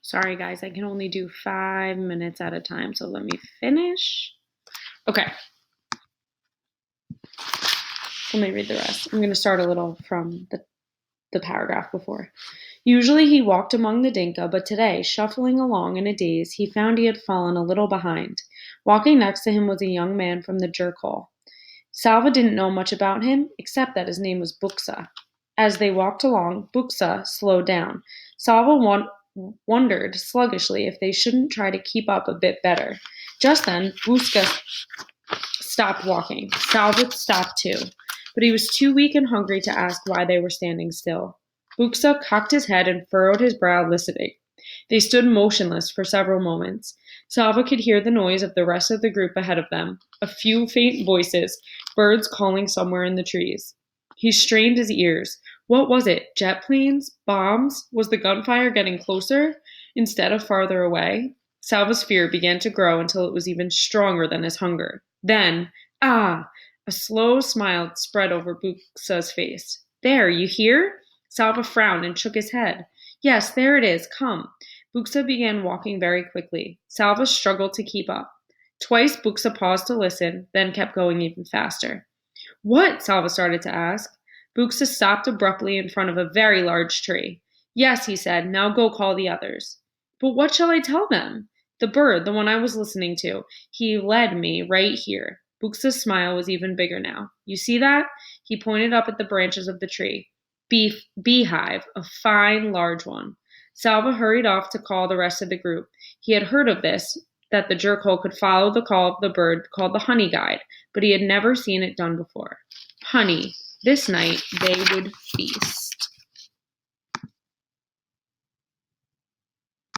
Sorry, guys, I can only do 5 minutes at a time, so let me finish. Okay. Let me read the rest. I'm going to start a little from the paragraph before. Usually he walked among the Dinka, but today, shuffling along in a daze, he found he had fallen a little behind. Walking next to him was a young man from the jerk hole. Salva didn't know much about him, except that his name was Buxa. As they walked along, Buxa slowed down. Salva wondered sluggishly if they shouldn't try to keep up a bit better. Just then, Buxa stopped walking. Salva stopped too, but he was too weak and hungry to ask why they were standing still. Buxa cocked his head and furrowed his brow, listening. They stood motionless for several moments. Salva could hear the noise of the rest of the group ahead of them, a few faint voices, birds calling somewhere in the trees. He strained his ears. What was it? Jet planes? Bombs? Was the gunfire getting closer instead of farther away? Salva's fear began to grow until it was even stronger than his hunger. Then, ah! A slow smile spread over Buxa's face. There, you hear? Salva frowned and shook his head. Yes, there it is. Come. Buxa began walking very quickly. Salva struggled to keep up. Twice Buxa paused to listen, then kept going even faster. What? Salva started to ask. Buxa stopped abruptly in front of a very large tree. Yes, he said. Now go call the others. But what shall I tell them? The bird, the one I was listening to. He led me right here. Buxa's smile was even bigger now. You see that? He pointed up at the branches of the tree. Beehive, a fine, large one. Salva hurried off to call the rest of the group. He had heard of this, that the jerkhole could follow the call of the bird called the honey guide, but he had never seen it done before. Honey, this night they would feast.